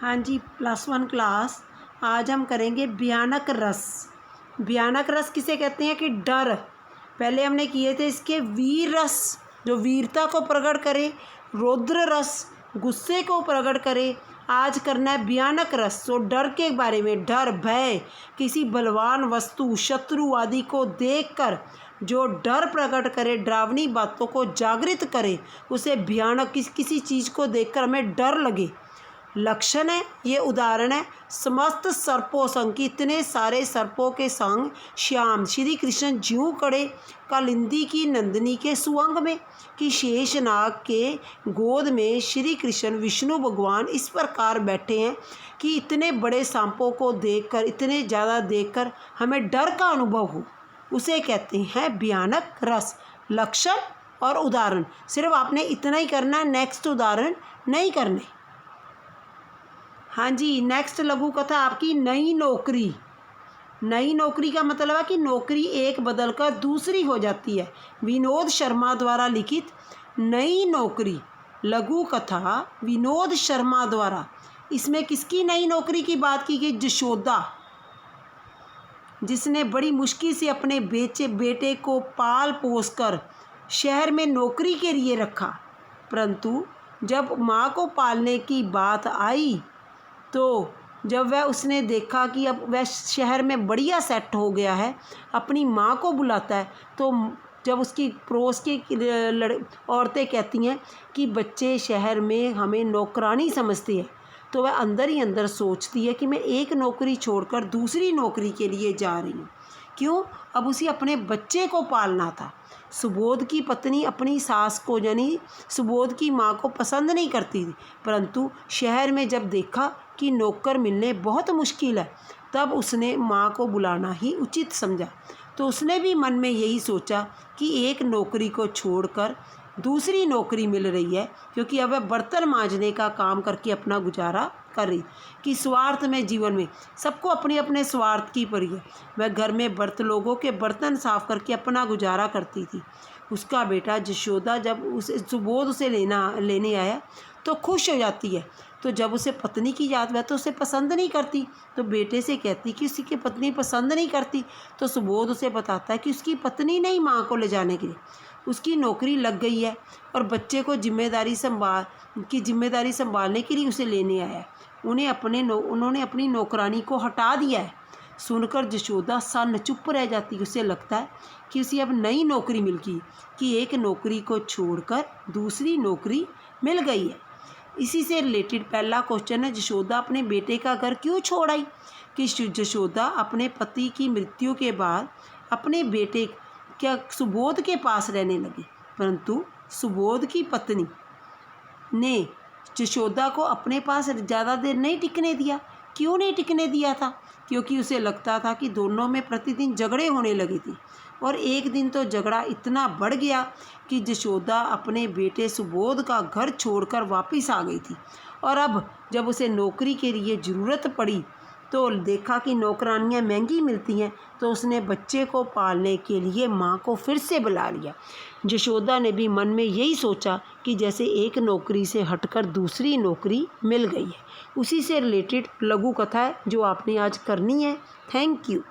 हाँ जी, +1 क्लास। आज हम करेंगे भयानक रस। भयानक रस किसे कहते हैं कि डर। पहले हमने किए थे इसके वीर रस, जो वीरता को प्रकट करे, रौद्र रस, गुस्से को प्रकट करे। आज करना है भयानक रस, जो डर के बारे में, डर, भय, किसी बलवान वस्तु, शत्रु आदि को देखकर जो डर प्रकट करे, डरावनी बातों को जागृत करे, उसे भयानक, किसी चीज़ को देखकर हमें डर लगे। लक्षण है, ये उदाहरण है। समस्त सर्पों संग, इतने सारे सर्पों के संग श्याम श्री कृष्ण ज्यों खड़े कालिंदी की नंदिनी के सुअंग में, कि शेषनाग के गोद में श्री कृष्ण विष्णु भगवान इस प्रकार बैठे हैं कि इतने बड़े सांपों को देखकर, इतने ज़्यादा देखकर हमें डर का अनुभव हो, उसे कहते हैं भयानक रस। लक्षण और उदाहरण, सिर्फ आपने इतना ही करना है, नेक्स्ट उदाहरण नहीं करने। हाँ जी, नेक्स्ट लघु कथा आपकी नई नौकरी। नई नौकरी का मतलब है कि नौकरी एक बदलकर दूसरी हो जाती है। विनोद शर्मा द्वारा लिखित नई नौकरी लघु कथा, विनोद शर्मा द्वारा। इसमें किसकी नई नौकरी की बात की गई? जशोदा, जिसने बड़ी मुश्किल से अपने बेटे को पाल पोस कर शहर में नौकरी के लिए रखा, परंतु जब माँ को पालने की बात आई तो जब वह उसने देखा कि अब वह शहर में बढ़िया सेट हो गया है, अपनी माँ को बुलाता है, तो जब उसकी पड़ोस की औरतें कहती हैं कि बच्चे शहर में हमें नौकरानी समझती है, तो वह अंदर ही अंदर सोचती है कि मैं एक नौकरी छोड़कर दूसरी नौकरी के लिए जा रही हूँ। क्यों? अब उसे अपने बच्चे को पालना था। सुबोध की पत्नी अपनी सास को, यानी सुबोध की माँ को पसंद नहीं करती थी, परंतु शहर में जब देखा कि नौकर मिलने बहुत मुश्किल है, तब उसने माँ को बुलाना ही उचित समझा। तो उसने भी मन में यही सोचा कि एक नौकरी को छोड़कर दूसरी नौकरी मिल रही है, क्योंकि अब वह बर्तन मांजने का काम करके अपना गुजारा कर रही, कि स्वार्थ में, जीवन में सबको अपने अपने स्वार्थ की पड़ी है। वह घर में लोगों के बर्तन साफ करके अपना गुजारा करती थी। उसका बेटा जशोदा जब उसे सुबोध उसे लेने आया तो खुश हो जाती है, तो जब उसे पत्नी की याद, वह तो उसे पसंद नहीं करती, तो बेटे से कहती कि उसकी पत्नी पसंद नहीं करती, तो सुबोध उसे बताता है कि उसकी पत्नी नहीं, माँ को ले जाने के लिए उसकी नौकरी लग गई है और बच्चे को जिम्मेदारी संभालने के लिए उसे लेने आया है। उन्होंने अपनी नौकरानी को हटा दिया है। सुनकर जशोदा सन्न चुप रह जाती। उसे लगता है कि उसे अब नई नौकरी मिल गई, कि एक नौकरी को छोड़कर दूसरी नौकरी मिल गई है। इसी से रिलेटेड पहला क्वेश्चन है, जशोदा अपने बेटे का घर क्यों छोड़ आई? कि जशोदा अपने पति की मृत्यु के बाद अपने बेटे सुबोध के पास रहने लगी, परंतु सुबोध की पत्नी ने जशोदा को अपने पास ज़्यादा देर नहीं टिकने दिया। क्यों नहीं टिकने दिया था? क्योंकि उसे लगता था कि दोनों में प्रतिदिन झगड़े होने लगी थी, और एक दिन तो झगड़ा इतना बढ़ गया कि जशोदा अपने बेटे सुबोध का घर छोड़कर वापस आ गई थी। और अब जब उसे नौकरी के लिए ज़रूरत पड़ी तो देखा कि नौकरानियाँ महंगी मिलती हैं, तो उसने बच्चे को पालने के लिए माँ को फिर से बुला लिया। जशोदा ने भी मन में यही सोचा कि जैसे एक नौकरी से हटकर दूसरी नौकरी मिल गई है। उसी से रिलेटेड लघु कथा है जो आपने आज करनी है। Thank you.